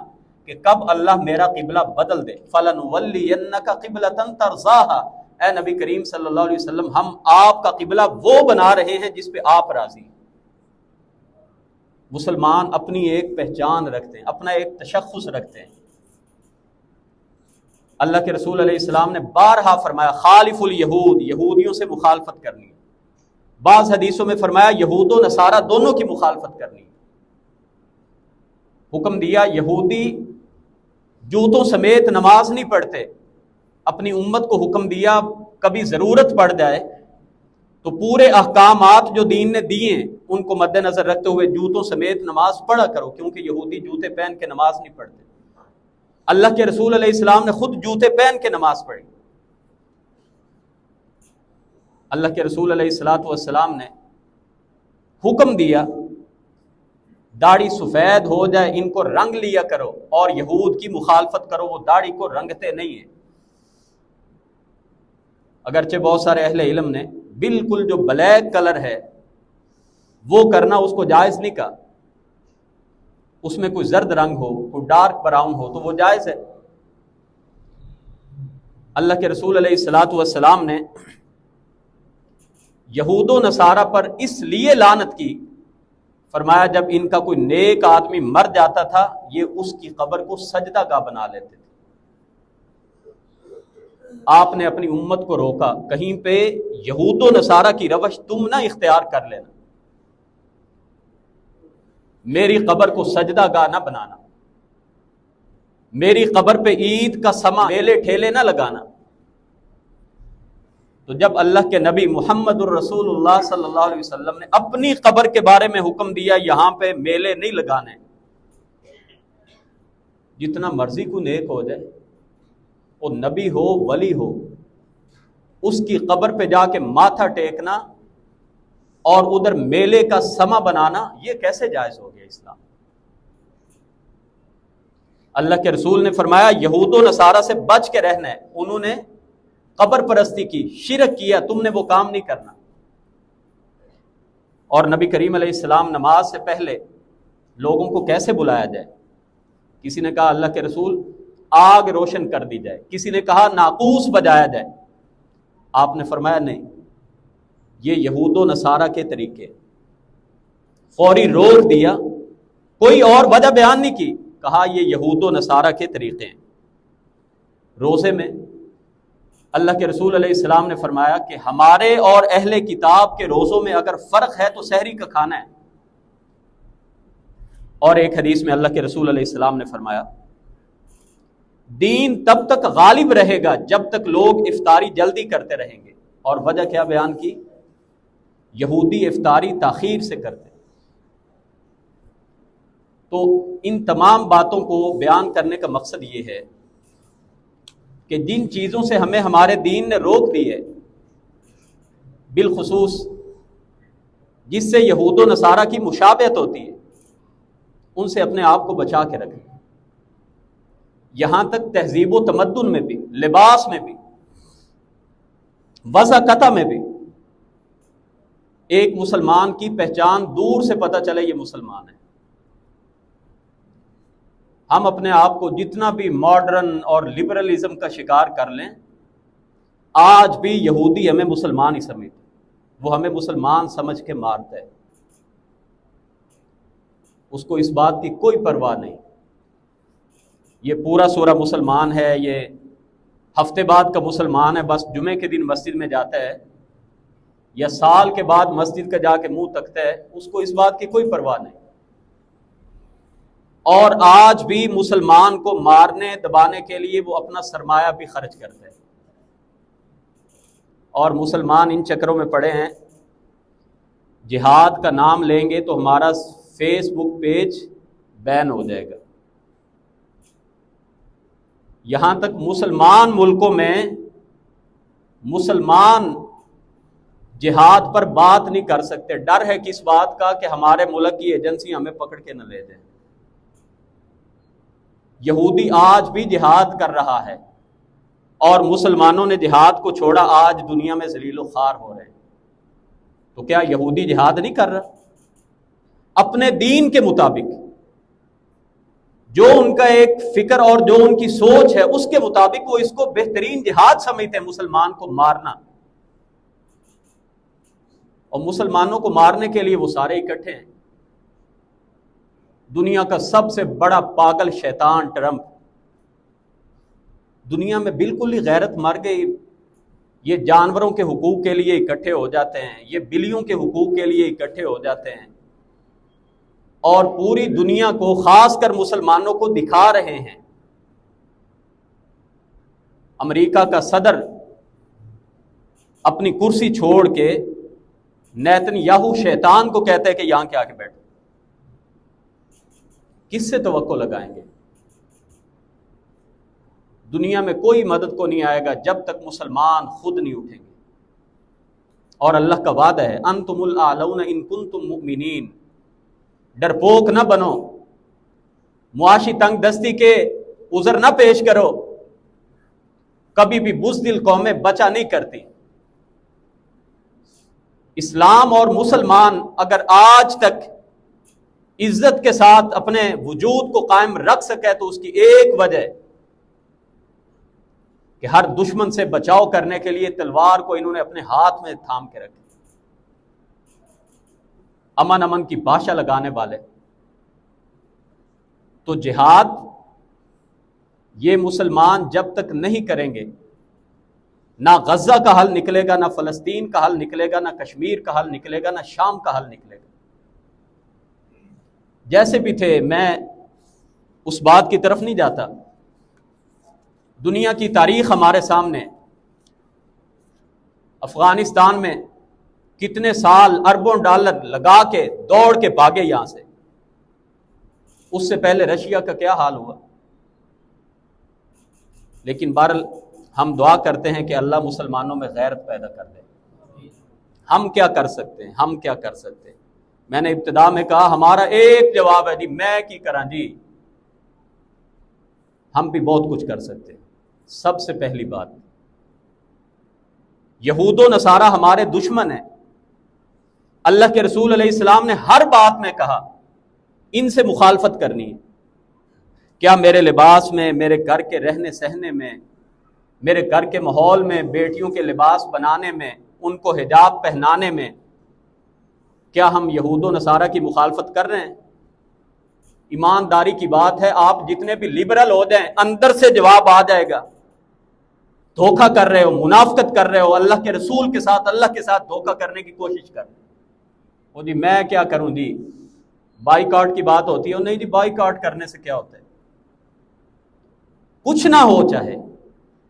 کہ کب اللہ میرا قبلہ بدل دے. فلنولینک قبلۃ ترضاها, اے نبی کریم صلی اللہ علیہ وسلم ہم آپ کا قبلہ وہ بنا رہے ہیں جس پہ آپ راضی ہیں. مسلمان اپنی ایک پہچان رکھتے ہیں, اپنا ایک تشخص رکھتے ہیں. اللہ کے رسول علیہ السلام نے بارہا فرمایا خالف الیہود, یہودیوں سے مخالفت کرنی ہے. بعض حدیثوں میں فرمایا یہود و نصارہ دونوں کی مخالفت کرنی ہے. حکم دیا یہودی جوتوں سمیت نماز نہیں پڑھتے, اپنی امت کو حکم دیا کبھی ضرورت پڑ جائے تو پورے احکامات جو دین نے دیے ان کو مد نظر رکھتے ہوئے جوتوں سمیت نماز پڑھا کرو, کیونکہ یہودی جوتے پہن کے نماز نہیں پڑھتے. اللہ کے رسول علیہ السلام نے خود جوتے پہن کے نماز پڑھی. اللہ کے رسول علیہ السلام نے حکم دیا داڑھی سفید ہو جائے ان کو رنگ لیا کرو, اور یہود کی مخالفت کرو, وہ داڑھی کو رنگتے نہیں ہیں. اگرچہ بہت سارے اہل علم نے بالکل جو بلیک کلر ہے وہ کرنا اس کو جائز نہیں کہا, اس میں کوئی زرد رنگ ہو, کوئی ڈارک براؤن ہو تو وہ جائز ہے. اللہ کے رسول علیہ السلام نے یہود و نصارہ پر اس لیے لعنت کی, فرمایا جب ان کا کوئی نیک آدمی مر جاتا تھا یہ اس کی قبر کو سجدہ گاہ بنا لیتے تھے. آپ نے اپنی امت کو روکا کہیں پہ یہود و نصارہ کی روش تم نہ اختیار کر لینا, میری قبر کو سجدہ گاہ نہ بنانا, میری قبر پہ عید کا سما میلے ٹھیلے نہ لگانا. تو جب اللہ کے نبی محمد الرسول اللہ صلی اللہ علیہ وسلم نے اپنی قبر کے بارے میں حکم دیا یہاں پہ میلے نہیں لگانے, جتنا مرضی کو نیک ہو جائے, وہ نبی ہو ولی ہو, اس کی قبر پہ جا کے ماتھا ٹیکنا اور ادھر میلے کا سما بنانا یہ کیسے جائز ہو گیا اسلام. اللہ کے رسول نے فرمایا یہود و نصارہ سے بچ کے رہنا ہے, انہوں نے قبر پرستی کی, شرک کیا, تم نے وہ کام نہیں کرنا. اور نبی کریم علیہ السلام نماز سے پہلے لوگوں کو کیسے بلایا جائے, کسی نے کہا اللہ کے رسول آگ روشن کر دی جائے, کسی نے کہا ناقوس بجایا جائے. آپ نے فرمایا نہیں, یہ یہود و نصارہ کے طریقے. فوری روک دیا, کوئی اور وجہ بیان نہیں کی, کہا یہ یہود و نصارہ کے طریقے ہیں. روزے میں اللہ کے رسول علیہ السلام نے فرمایا کہ ہمارے اور اہل کتاب کے روزوں میں اگر فرق ہے تو سحری کا کھانا ہے. اور ایک حدیث میں اللہ کے رسول علیہ السلام نے فرمایا دین تب تک غالب رہے گا جب تک لوگ افطاری جلدی کرتے رہیں گے. اور وجہ کیا بیان کی, یہودی افطاری تاخیر سے کرتے. تو ان تمام باتوں کو بیان کرنے کا مقصد یہ ہے کہ جن چیزوں سے ہمیں ہمارے دین نے روک دی ہے, بالخصوص جس سے یہود و نصارہ کی مشابہت ہوتی ہے, ان سے اپنے آپ کو بچا کے رکھیں. یہاں تک تہذیب و تمدن میں بھی, لباس میں بھی, وضع میں بھی ایک مسلمان کی پہچان دور سے پتہ چلے یہ مسلمان ہے. ہم اپنے آپ کو جتنا بھی ماڈرن اور لبرلزم کا شکار کر لیں, آج بھی یہودی ہمیں مسلمان ہی سمجھتے, وہ ہمیں مسلمان سمجھ کے مارتا ہے. اس کو اس بات کی کوئی پرواہ نہیں, یہ پورا سورہ مسلمان ہے, یہ ہفتے بعد کا مسلمان ہے, بس جمعے کے دن مسجد میں جاتا ہے یا سال کے بعد مسجد کا جا کے منہ تکتا ہے, اس کو اس بات کی کوئی پرواہ نہیں. اور آج بھی مسلمان کو مارنے دبانے کے لیے وہ اپنا سرمایہ بھی خرچ کرتا ہے. اور مسلمان ان چکروں میں پڑے ہیں، جہاد کا نام لیں گے تو ہمارا فیس بک پیج بین ہو جائے گا۔ یہاں تک مسلمان ملکوں میں مسلمان جہاد پر بات نہیں کر سکتے، ڈر ہے کس بات کا کہ ہمارے ملک کی ایجنسی ہمیں پکڑ کے نہ لے جائے۔ یہودی آج بھی جہاد کر رہا ہے اور مسلمانوں نے جہاد کو چھوڑا، آج دنیا میں ذلیل و خوار ہو رہے ہیں۔ تو کیا یہودی جہاد نہیں کر رہا؟ اپنے دین کے مطابق جو ان کا ایک فکر اور جو ان کی سوچ ہے اس کے مطابق وہ اس کو بہترین جہاد سمجھتے ہیں، مسلمان کو مارنا، اور مسلمانوں کو مارنے کے لیے وہ سارے اکٹھے ہیں۔ دنیا کا سب سے بڑا پاگل شیطان ٹرمپ دنیا میں بالکل ہی غیرت مر گئی، یہ جانوروں کے حقوق کے لیے اکٹھے ہو جاتے ہیں، یہ بلیوں کے حقوق کے لیے اکٹھے ہو جاتے ہیں، اور پوری دنیا کو خاص کر مسلمانوں کو دکھا رہے ہیں۔ امریکہ کا صدر اپنی کرسی چھوڑ کے نیتن یاہو شیطان کو کہتا ہے کہ یہاں کے آ کے بیٹھو۔ کس سے توقع لگائیں گے؟ دنیا میں کوئی مدد کو نہیں آئے گا جب تک مسلمان خود نہیں اٹھیں گے، اور اللہ کا وعدہ ہے انتم الاعلون ان کنتم مؤمنین، ڈرپوک نہ بنو، معاشی تنگ دستی کے عذر نہ پیش کرو، کبھی بھی بزدل قومیں بچا نہیں کرتی۔ اسلام اور مسلمان اگر آج تک عزت کے ساتھ اپنے وجود کو قائم رکھ سکے تو اس کی ایک وجہ ہے کہ ہر دشمن سے بچاؤ کرنے کے لیے تلوار کو انہوں نے اپنے ہاتھ میں تھام کے رکھے، امن امن کی باشا لگانے والے۔ تو جہاد یہ مسلمان جب تک نہیں کریں گے، نہ غزہ کا حل نکلے گا، نہ فلسطین کا حل نکلے گا، نہ کشمیر کا حل نکلے گا، نہ شام کا حل نکلے گا۔ جیسے بھی تھے، میں اس بات کی طرف نہیں جاتا، دنیا کی تاریخ ہمارے سامنے، افغانستان میں کتنے سال اربوں ڈالر لگا کے دوڑ کے بھاگے یہاں سے، اس سے پہلے رشیا کا کیا حال ہوا۔ لیکن بہرحال ہم دعا کرتے ہیں کہ اللہ مسلمانوں میں غیرت پیدا کر دے۔ ہم کیا کر سکتے ہیں؟ ہم کیا کر سکتے ہیں؟ میں نے ابتدا میں کہا ہمارا ایک جواب ہے جی میں کی کراں جی، ہم بھی بہت کچھ کر سکتے ہیں۔ سب سے پہلی بات، یہود و نصارہ ہمارے دشمن ہیں، اللہ کے رسول علیہ السلام نے ہر بات میں کہا ان سے مخالفت کرنی ہے۔ کیا میرے لباس میں، میرے گھر کے رہنے سہنے میں، میرے گھر کے ماحول میں، بیٹیوں کے لباس بنانے میں، ان کو حجاب پہنانے میں، کیا ہم یہود و نصارہ کی مخالفت کر رہے ہیں؟ ایمانداری کی بات ہے، آپ جتنے بھی لبرل ہو جائیں اندر سے جواب آ جائے گا، دھوکہ کر رہے ہو، منافقت کر رہے ہو، اللہ کے رسول کے ساتھ، اللہ کے ساتھ دھوکہ کرنے کی کوشش کر رہے ہو۔ جی میں کیا کروں جی، بائیکاٹ کی بات ہوتی ہے، نہیں جی بائیکاٹ کرنے سے کیا ہوتا ہے؟ کچھ نہ ہو، چاہے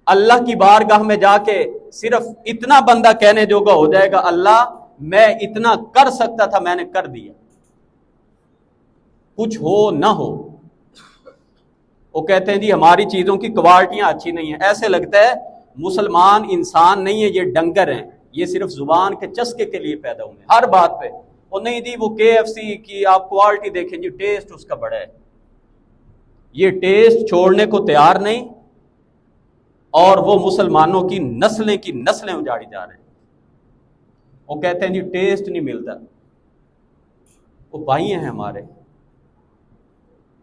اللہ کی بارگاہ میں جا کے صرف اتنا بندہ کہنے جوگا ہو جائے گا، اللہ میں اتنا کر سکتا تھا میں نے کر دیا، کچھ ہو نہ ہو۔ وہ کہتے ہیں جی ہماری چیزوں کی کوالٹیاں اچھی نہیں ہیں، ایسے لگتا ہے مسلمان انسان نہیں ہے، یہ ڈنگر ہیں، یہ صرف زبان کے چسکے کے لیے پیدا ہوئے ہر بات پہ۔ اور نہیں جی وہ KFC کی آپ کوالٹی دیکھیں جی، ٹیسٹ اس کا بڑا ہے، یہ ٹیسٹ چھوڑنے کو تیار نہیں، اور وہ مسلمانوں کی نسلیں اجاڑی جا رہے ہیں۔ وہ کہتے ہیں جی ٹیسٹ نہیں ملتا، وہ بھائی ہیں ہمارے۔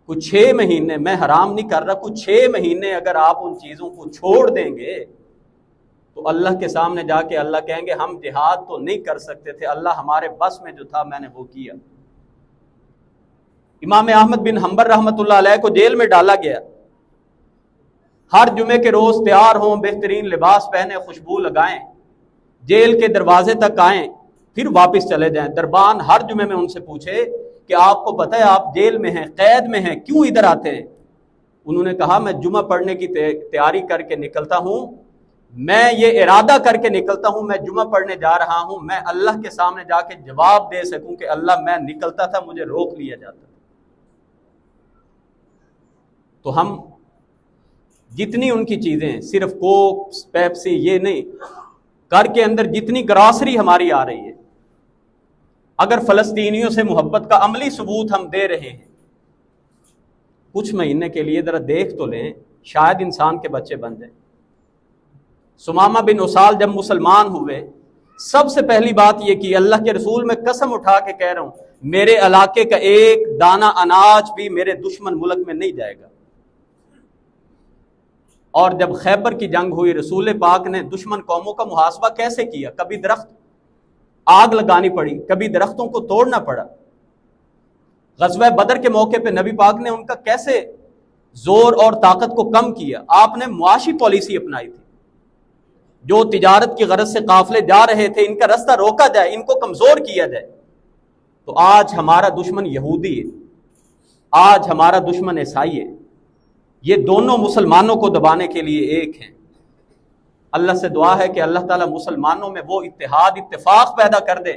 کچھ 6 مہینے، میں حرام نہیں کر رہا، کچھ 6 مہینے اگر آپ ان چیزوں کو چھوڑ دیں گے تو اللہ کے سامنے جا کے اللہ کہیں گے ہم جہاد تو نہیں کر سکتے تھے، اللہ ہمارے بس میں جو تھا میں نے وہ کیا۔ امام احمد بن حنبل رحمۃ اللہ علیہ کو جیل میں ڈالا گیا، ہر جمعے کے روز تیار ہوں، بہترین لباس پہنے، خوشبو لگائیں، جیل کے دروازے تک آئیں، پھر واپس چلے جائیں۔ دربان ہر جمعے میں ان سے پوچھے کہ آپ کو پتہ ہے آپ جیل میں ہیں، قید میں ہیں، کیوں ادھر آتے ہیں؟ انہوں نے کہا میں جمعہ پڑھنے کی تیاری کر کے نکلتا ہوں، میں یہ ارادہ کر کے نکلتا ہوں میں جمعہ پڑھنے جا رہا ہوں، میں اللہ کے سامنے جا کے جواب دے سکوں کہ اللہ میں نکلتا تھا، مجھے روک لیا جاتا تھا۔ تو ہم جتنی ان کی چیزیں صرف کوک پیپسی یہ نہیں، گھر کے اندر جتنی گراسری ہماری آ رہی ہے، اگر فلسطینیوں سے محبت کا عملی ثبوت ہم دے رہے ہیں، کچھ مہینے کے لیے ذرا دیکھ تو لیں، شاید انسان کے بچے بن جائیں۔ سمامہ بن اسال جب مسلمان ہوئے، سب سے پہلی بات یہ کی، اللہ کے رسول میں قسم اٹھا کے کہہ رہا ہوں میرے علاقے کا ایک دانہ اناج بھی میرے دشمن ملک میں نہیں جائے گا۔ اور جب خیبر کی جنگ ہوئی، رسول پاک نے دشمن قوموں کا محاسبہ کیسے کیا؟ کبھی درخت آگ لگانی پڑی، کبھی درختوں کو توڑنا پڑا۔ غزوہ بدر کے موقع پہ نبی پاک نے ان کا کیسے زور اور طاقت کو کم کیا؟ آپ نے معاشی پالیسی اپنائی تھی، جو تجارت کی غرض سے قافلے جا رہے تھے ان کا راستہ روکا جائے، ان کو کمزور کیا جائے۔ تو آج ہمارا دشمن یہودی ہے، آج ہمارا دشمن عیسائی ہے، یہ دونوں مسلمانوں کو دبانے کے لیے ایک ہیں۔ اللہ سے دعا ہے کہ اللہ تعالیٰ مسلمانوں میں وہ اتحاد اتفاق پیدا کر دے۔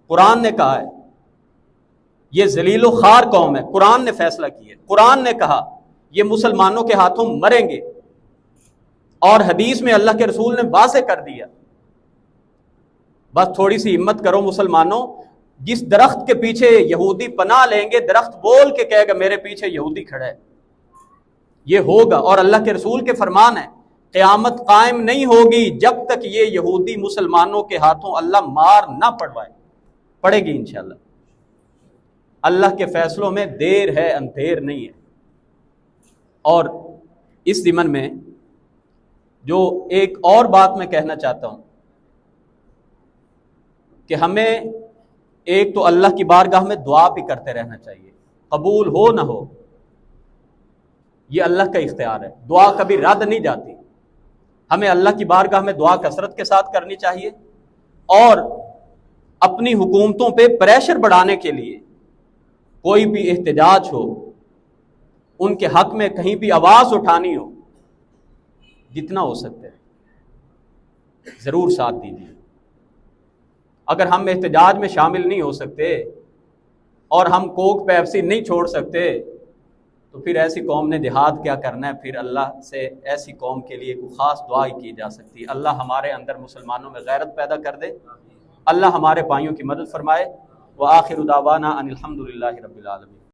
قرآن نے کہا ہے یہ ذلیل و خوار قوم ہے، قرآن نے فیصلہ کیا، قرآن نے کہا یہ مسلمانوں کے ہاتھوں مریں گے، اور حدیث میں اللہ کے رسول نے واضح کر دیا۔ بس تھوڑی سی ہمت کرو مسلمانوں، جس درخت کے پیچھے یہودی پناہ لیں گے، درخت بول کے کہے گا میرے پیچھے یہودی کھڑا ہے، یہ ہوگا۔ اور اللہ کے رسول کے فرمان ہے قیامت قائم نہیں ہوگی جب تک یہ یہودی مسلمانوں کے ہاتھوں اللہ مار نہ پڑوائے، پڑے گی انشاءاللہ۔ اللہ کے فیصلوں میں دیر ہے، اندھیر نہیں ہے۔ اور اس ضمن میں جو ایک اور بات میں کہنا چاہتا ہوں کہ ہمیں ایک تو اللہ کی بارگاہ میں دعا بھی کرتے رہنا چاہیے، قبول ہو نہ ہو یہ اللہ کا اختیار ہے، دعا کبھی رد نہیں جاتی۔ ہمیں اللہ کی بارگاہ میں دعا کثرت کے ساتھ کرنی چاہیے، اور اپنی حکومتوں پہ پریشر بڑھانے کے لیے کوئی بھی احتجاج ہو، ان کے حق میں کہیں بھی آواز اٹھانی ہو، جتنا ہو سکتا ہے ضرور ساتھ دیجیے۔ اگر ہم احتجاج میں شامل نہیں ہو سکتے اور ہم کوک پیپسی نہیں چھوڑ سکتے تو پھر ایسی قوم نے جہاد کیا کرنا ہے؟ پھر اللہ سے ایسی قوم کے لیے کوئی خاص دعا ہی کی جا سکتی ہے۔ اللہ ہمارے اندر مسلمانوں میں غیرت پیدا کر دے، اللہ ہمارے بھائیوں کی مدد فرمائے۔ وآخر دعوانا ان الحمد للہ رب العالمین۔